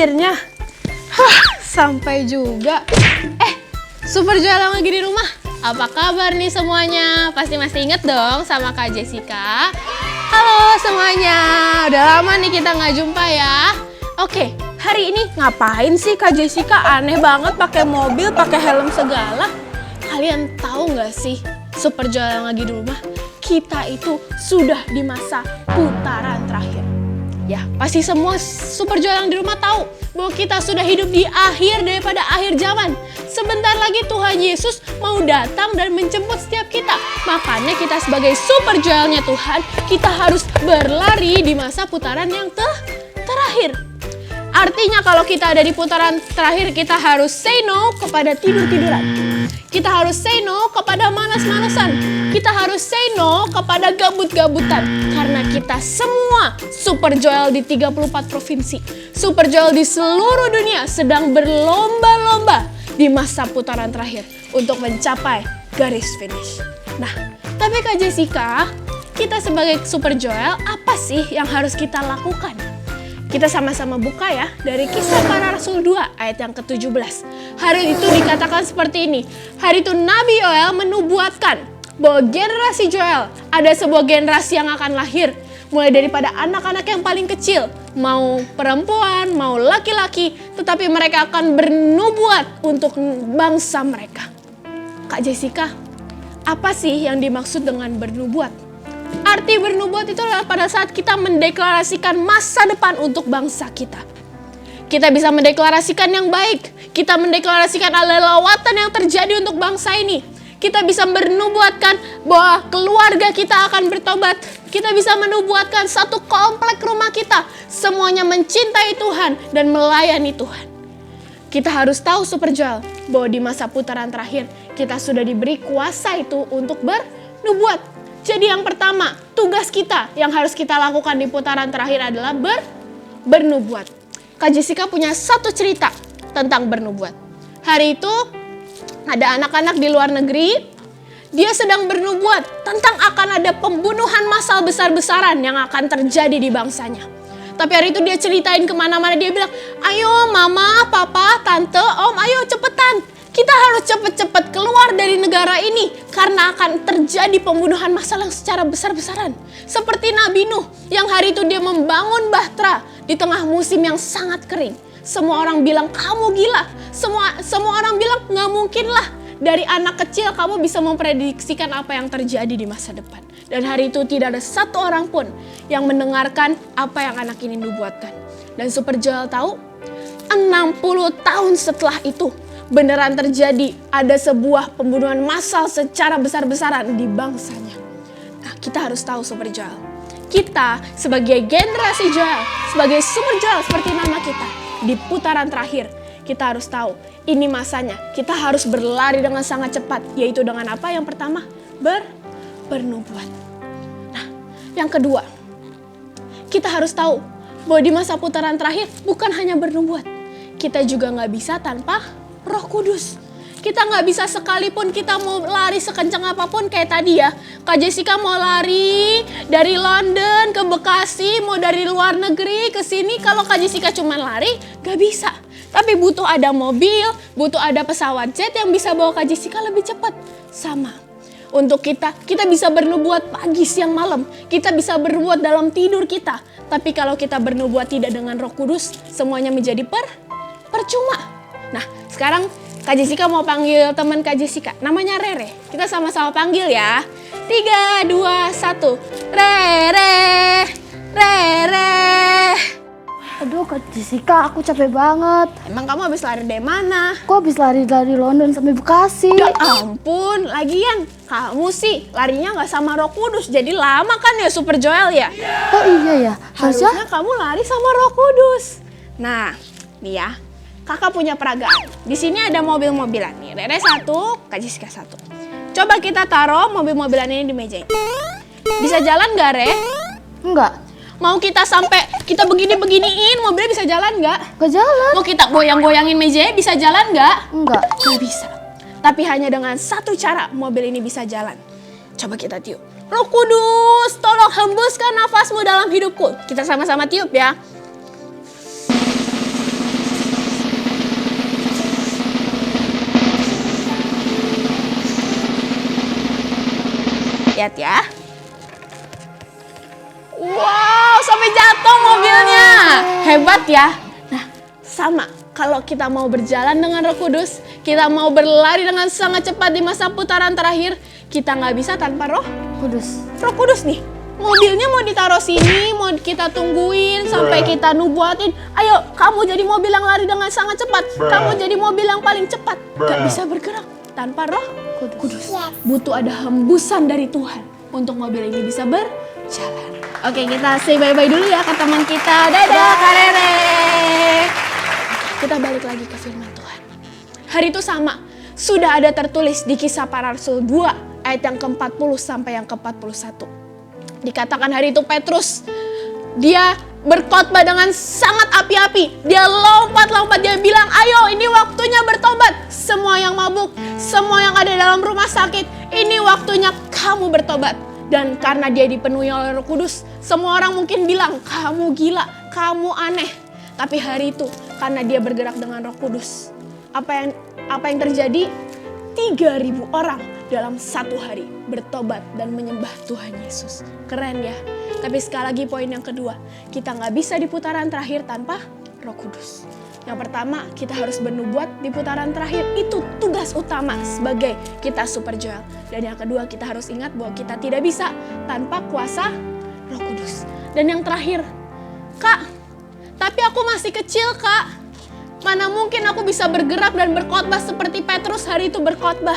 Akhirnya, sampai juga. Super Joel yang lagi di rumah. Apa kabar nih semuanya? Pasti masih inget dong sama Kak Jessica. Halo semuanya, udah lama nih kita nggak jumpa ya. Oke, hari ini ngapain sih Kak Jessica? Aneh banget pakai mobil, pakai helm segala. Kalian tahu nggak sih, Super Joel yang lagi di rumah? Kita itu sudah di masa putaran terakhir. Ya, pasti semua Super Joel yang di rumah tahu bahwa kita sudah hidup di akhir daripada akhir zaman. Sebentar lagi Tuhan Yesus mau datang dan menjemput setiap kita. Makanya kita sebagai Super Joelnya Tuhan, kita harus berlari di masa putaran yang terakhir. Artinya kalau kita ada di putaran terakhir, kita harus say no kepada tidur-tiduran. Kita harus say no kepada malas-malasan. Kita harus say no kepada gabut-gabutan. Karena kita semua Super Joel di 34 provinsi. Super Joel di seluruh dunia sedang berlomba-lomba di masa putaran terakhir untuk mencapai garis finish. Nah, tapi Kak Jessica, kita sebagai Super Joel, apa sih yang harus kita lakukan? Kita sama-sama buka ya dari Kisah Para Rasul 2 ayat yang ke-17. Hari itu dikatakan seperti ini. Hari itu Nabi Yoel menubuatkan bahwa generasi Joel, ada sebuah generasi yang akan lahir. Mulai daripada anak-anak yang paling kecil, mau perempuan, mau laki-laki, tetapi mereka akan bernubuat untuk bangsa mereka. Kak Jessica, apa sih yang dimaksud dengan bernubuat? Arti bernubuat itu adalah pada saat kita mendeklarasikan masa depan untuk bangsa kita. Kita bisa mendeklarasikan yang baik. Kita mendeklarasikan ada lawatan yang terjadi untuk bangsa ini. Kita bisa bernubuatkan bahwa keluarga kita akan bertobat. Kita bisa menubuatkan satu komplek rumah kita. Semuanya mencintai Tuhan dan melayani Tuhan. Kita harus tahu Super Joel bahwa di masa putaran terakhir kita sudah diberi kuasa itu untuk bernubuat. Jadi yang pertama, tugas kita yang harus kita lakukan di putaran terakhir adalah bernubuat. Kak Jessica punya satu cerita tentang bernubuat. Hari itu ada anak-anak di luar negeri, dia sedang bernubuat tentang akan ada pembunuhan massal besar-besaran yang akan terjadi di bangsanya. Tapi hari itu dia ceritain kemana-mana, dia bilang, ayo mama, papa, tante, om, ayo cepetan. Kita harus cepat-cepat keluar dari negara ini karena akan terjadi pembunuhan massal yang secara besar-besaran. Seperti Nabi Nuh yang hari itu dia membangun bahtera di tengah musim yang sangat kering. Semua orang bilang kamu gila. Semua orang bilang nggak mungkin lah. Dari anak kecil kamu bisa memprediksikan apa yang terjadi di masa depan. Dan hari itu tidak ada satu orang pun yang mendengarkan apa yang anak ini nubuatkan. Dan Super Joel tahu 60 tahun setelah itu beneran terjadi, ada sebuah pembunuhan massal secara besar-besaran di bangsanya. Nah, kita harus tahu Super Joel. Kita sebagai generasi Joel, sebagai Super Joel seperti nama kita, di putaran terakhir, kita harus tahu ini masanya. Kita harus berlari dengan sangat cepat, yaitu dengan apa? Yang pertama, bernubuat. Nah, yang kedua, kita harus tahu bahwa di masa putaran terakhir bukan hanya bernubuat. Kita juga nggak bisa tanpa Roh Kudus. Kita nggak bisa sekalipun kita mau lari sekencang apapun kayak tadi ya. Kak Jessica mau lari dari London ke Bekasi, mau dari luar negeri ke sini. Kalau Kak Jessica cuma lari, nggak bisa. Tapi butuh ada mobil, butuh ada pesawat jet yang bisa bawa Kak Jessica lebih cepat. Sama. Untuk kita bisa bernubuat pagi, siang, malam. Kita bisa bernubuat dalam tidur kita. Tapi kalau kita bernubuat tidak dengan Roh Kudus, semuanya menjadi percuma. Nah, sekarang Kak Jessica mau panggil teman Kak Jessica. Namanya Rere. Kita sama-sama panggil ya. 3, 2, 1. Rere. Rere. Aduh Kak Jessica, aku capek banget. Emang kamu habis lari dari mana? Kok habis lari dari London sampai Bekasi? Ya ampun, lagian kamu sih larinya nggak sama Roh Kudus. Jadi lama kan ya Super Joel ya? Oh iya ya, Harusnya kamu lari sama Roh Kudus. Nah, nih ya. Kakak punya peragaan. Di sini ada mobil-mobilan nih. Rere 1, Kak Jessica 1. Coba kita taruh mobil-mobilan ini di meja ini. Bisa jalan nggak, Re? Enggak. Mau kita sampai kita begini-beginiin, mobilnya bisa jalan nggak? Nggak jalan. Mau kita goyang-goyangin mejanya bisa jalan nggak? Enggak. Nggak bisa. Tapi hanya dengan satu cara mobil ini bisa jalan. Coba kita tiup. Roh Kudus, tolong hembuskan nafasmu dalam hidupku. Kita sama-sama tiup ya. Lihat ya. Wow, sampai jatuh mobilnya. Hebat ya. Nah, sama. Kalau kita mau berjalan dengan Roh Kudus, kita mau berlari dengan sangat cepat di masa putaran terakhir, kita nggak bisa tanpa Roh Kudus. Roh Kudus nih. Mobilnya mau ditaruh sini, mau kita tungguin sampai kita nubuatin. Ayo, kamu jadi mobil yang lari dengan sangat cepat. Kamu jadi mobil yang paling cepat. Gak bisa bergerak tanpa Roh Kudus. Butuh ada hembusan dari Tuhan untuk mobil ini bisa berjalan. Oke, kita say bye-bye dulu ya ke teman kita. Dadah, Kak Rere. Kita balik lagi ke firman Tuhan. Hari itu sama. Sudah ada tertulis di Kisah Para Rasul 2 ayat yang ke-40 sampai yang ke-41. Dikatakan hari itu Petrus, dia berkhotbah dengan sangat api-api. Dia lompat-lompat, dia bilang, ayo ini waktunya bertobat. Semua yang mabuk, semua yang ada dalam rumah sakit, ini waktunya kamu bertobat. Dan karena dia dipenuhi oleh Roh Kudus, semua orang mungkin bilang, kamu gila, kamu aneh. Tapi hari itu, karena dia bergerak dengan Roh Kudus, apa yang terjadi? 3.000 orang dalam satu hari bertobat dan menyembah Tuhan Yesus. Keren ya. Tapi sekali lagi poin yang kedua, kita nggak bisa di putaran terakhir tanpa Roh Kudus. Yang pertama, kita harus bernubuat di putaran terakhir. Itu tugas utama sebagai kita Super Joel. Dan yang kedua, kita harus ingat bahwa kita tidak bisa tanpa kuasa Roh Kudus. Dan yang terakhir, Kak, tapi aku masih kecil, Kak. Mana mungkin aku bisa bergerak dan berkhotbah seperti Petrus hari itu berkhotbah.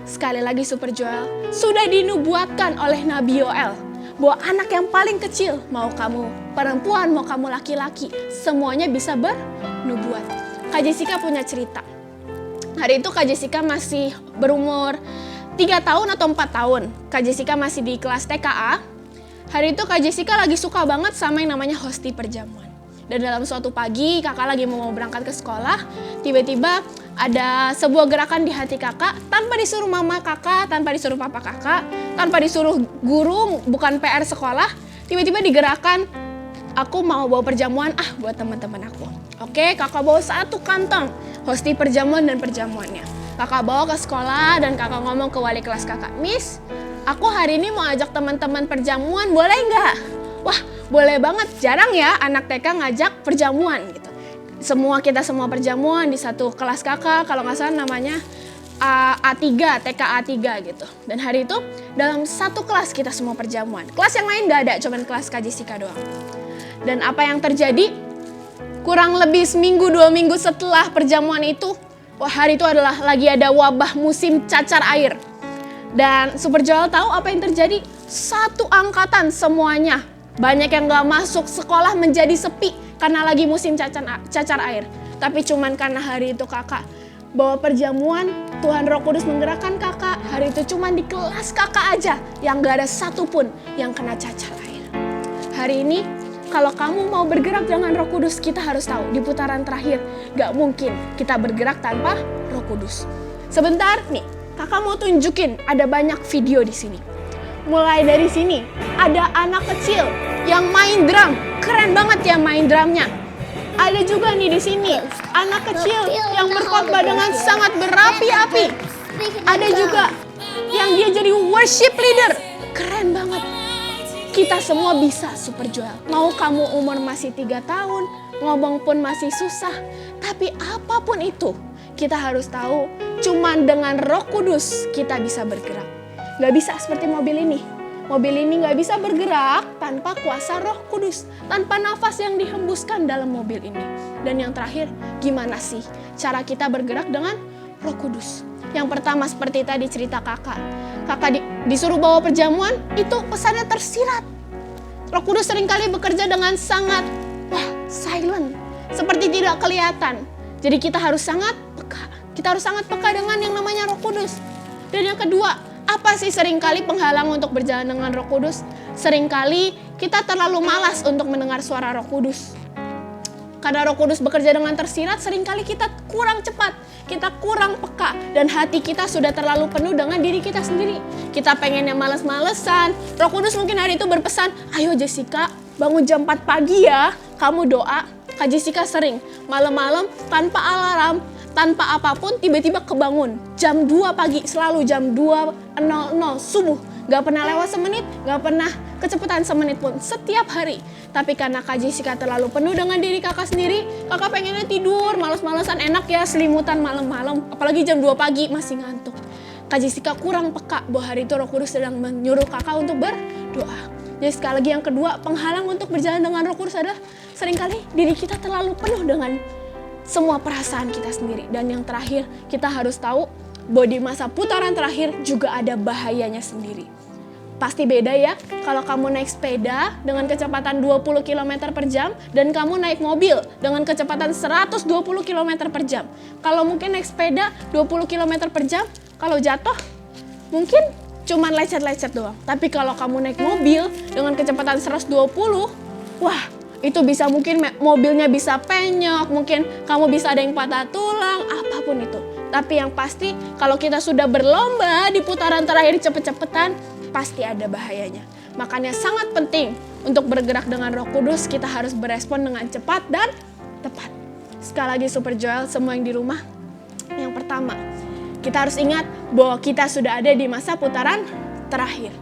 Sekali lagi Super Joel, sudah dinubuatkan oleh Nabi Yoel bahwa anak yang paling kecil, mau kamu perempuan, mau kamu laki-laki, semuanya bisa bernubuat. Kak Jessica punya cerita. Hari itu Kak Jessica masih berumur 3 tahun atau 4 tahun. Kak Jessica masih di kelas TKA. Hari itu Kak Jessica lagi suka banget sama yang namanya hosti perjamuan. Dan dalam suatu pagi kakak lagi mau berangkat ke sekolah, tiba-tiba ada sebuah gerakan di hati kakak tanpa disuruh mama kakak, tanpa disuruh papa kakak, tanpa disuruh guru, bukan PR sekolah. Tiba-tiba digerakkan, aku mau bawa perjamuan buat teman-teman aku. Oke, kakak bawa 1 kantong hosti perjamuan dan perjamuannya. Kakak bawa ke sekolah dan kakak ngomong ke wali kelas kakak, Miss, aku hari ini mau ajak teman-teman perjamuan, boleh nggak? Wah, boleh banget. Jarang ya anak TK ngajak perjamuan gitu. Kita semua perjamuan di satu kelas kakak, kalau nggak salah namanya A3, TK A3 gitu. Dan hari itu dalam satu kelas kita semua perjamuan. Kelas yang lain nggak ada, cuman kelas Kak Jessica doang. Dan apa yang terjadi? Kurang lebih seminggu, 2 minggu setelah perjamuan itu, hari itu adalah lagi ada wabah musim cacar air. Dan Super Joel tahu apa yang terjadi? Satu angkatan semuanya. Banyak yang gak masuk sekolah menjadi sepi karena lagi musim cacar air. Tapi cuman karena hari itu kakak bawa perjamuan, Tuhan Roh Kudus menggerakkan kakak. Hari itu cuman di kelas kakak aja yang gak ada satupun yang kena cacar air. Hari ini kalau kamu mau bergerak dengan Roh Kudus, kita harus tahu di putaran terakhir gak mungkin kita bergerak tanpa Roh Kudus. Sebentar nih, kakak mau tunjukin ada banyak video di sini. Mulai dari sini, ada anak kecil yang main drum. Keren banget ya main drumnya. Ada juga nih di sini, anak kecil yang berkhotbah dengan sangat berapi-api. Ada juga yang dia jadi worship leader. Keren banget. Kita semua bisa Super Joel. Mau kamu umur masih 3 tahun, ngomong pun masih susah. Tapi apapun itu, kita harus tahu, cuman dengan Roh Kudus kita bisa bergerak. Gak bisa seperti mobil ini. Mobil ini gak bisa bergerak tanpa kuasa Roh Kudus. Tanpa nafas yang dihembuskan dalam mobil ini. Dan yang terakhir, gimana sih cara kita bergerak dengan Roh Kudus? Yang pertama seperti tadi cerita kakak. Kakak disuruh bawa perjamuan, itu pesannya tersirat. Roh Kudus seringkali bekerja dengan sangat silent. Seperti tidak kelihatan. Jadi kita harus sangat peka. Kita harus sangat peka dengan yang namanya Roh Kudus. Dan yang kedua, apa sih seringkali penghalang untuk berjalan dengan Roh Kudus? Seringkali kita terlalu malas untuk mendengar suara Roh Kudus. Karena Roh Kudus bekerja dengan tersirat, seringkali kita kurang cepat, kita kurang peka, dan hati kita sudah terlalu penuh dengan diri kita sendiri. Kita pengennya males-malesan. Roh Kudus mungkin hari itu berpesan, ayo Jessica, bangun jam 4 pagi ya, kamu doa. Kak Jessica sering malam-malam tanpa alarm, tanpa apapun tiba-tiba kebangun. Jam 2 pagi, selalu jam 2.00 subuh. Gak pernah lewat semenit, gak pernah kecepatan semenit pun setiap hari. Tapi karena Kak Jessica terlalu penuh dengan diri kakak sendiri, kakak pengennya tidur, males-malesan, enak ya selimutan malam-malam. Apalagi jam 2 pagi masih ngantuk. Kak Jessica kurang peka bahwa hari itu Roh Kudus sedang menyuruh kakak untuk berdoa. Jadi sekali lagi yang kedua, penghalang untuk berjalan dengan Roh Kudus adalah seringkali diri kita terlalu penuh dengan semua perasaan kita sendiri. Dan yang terakhir, kita harus tahu bahwa di masa putaran terakhir juga ada bahayanya sendiri. Pasti beda ya kalau kamu naik sepeda dengan kecepatan 20 km per jam dan kamu naik mobil dengan kecepatan 120 km per jam. Kalau mungkin naik sepeda 20 km per jam, kalau jatuh mungkin cuman lecet-lecet doang. Tapi kalau kamu naik mobil dengan kecepatan 120, wah, itu bisa mungkin mobilnya bisa penyok, mungkin kamu bisa ada yang patah tulang, apapun itu. Tapi yang pasti kalau kita sudah berlomba di putaran terakhir cepet-cepetan, pasti ada bahayanya. Makanya sangat penting untuk bergerak dengan Roh Kudus, kita harus berespon dengan cepat dan tepat. Sekali lagi Super Joel, semua yang di rumah, yang pertama, kita harus ingat bahwa kita sudah ada di masa putaran terakhir.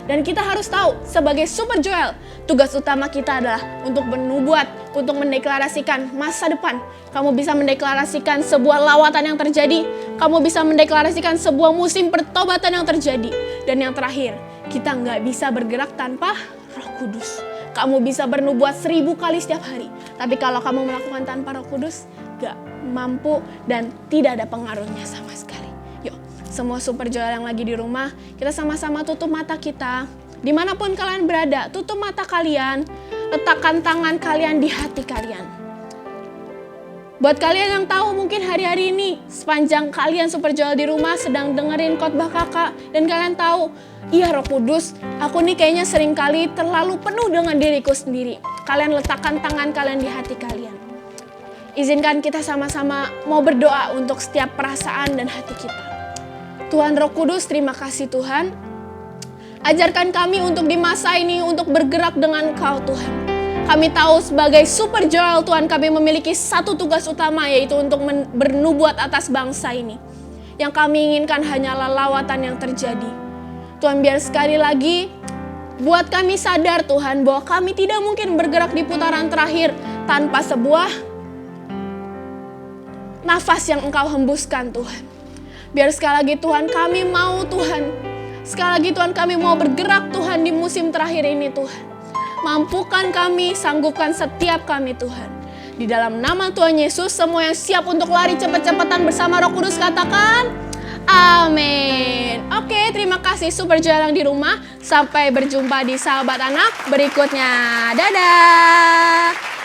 Dan kita harus tahu, sebagai Super Joel, tugas utama kita adalah untuk bernubuat, untuk mendeklarasikan masa depan. Kamu bisa mendeklarasikan sebuah lawatan yang terjadi. Kamu bisa mendeklarasikan sebuah musim pertobatan yang terjadi. Dan yang terakhir, kita nggak bisa bergerak tanpa Roh Kudus. Kamu bisa bernubuat 1000 kali setiap hari. Tapi kalau kamu melakukan tanpa Roh Kudus, nggak mampu dan tidak ada pengaruhnya sama sekali. Yuk, semua Super Joel yang lagi di rumah, kita sama-sama tutup mata kita. Dimanapun kalian berada, tutup mata kalian, letakkan tangan kalian di hati kalian. Buat kalian yang tahu mungkin hari-hari ini, sepanjang kalian Super Joel di rumah sedang dengerin khotbah kakak, dan kalian tahu, iya Roh Kudus, aku nih kayaknya sering kali terlalu penuh dengan diriku sendiri. Kalian letakkan tangan kalian di hati kalian. Izinkan kita sama-sama mau berdoa untuk setiap perasaan dan hati kita. Tuhan Roh Kudus, terima kasih Tuhan. Ajarkan kami untuk di masa ini untuk bergerak dengan Kau Tuhan. Kami tahu sebagai Super Joel Tuhan, kami memiliki satu tugas utama, yaitu untuk bernubuat atas bangsa ini. Yang kami inginkan hanyalah lawatan yang terjadi. Tuhan, biar sekali lagi buat kami sadar Tuhan bahwa kami tidak mungkin bergerak di putaran terakhir tanpa sebuah nafas yang Engkau hembuskan Tuhan. Biar sekali lagi Tuhan kami mau Tuhan. Sekali lagi Tuhan kami mau bergerak Tuhan di musim terakhir ini Tuhan. Mampukan kami, sanggupkan setiap kami Tuhan. Di dalam nama Tuhan Yesus, semua yang siap untuk lari cepet-cepetan bersama Roh Kudus katakan amin. Oke, terima kasih Super Joel yang di rumah. Sampai berjumpa di Sahabat Anak berikutnya. Dadah.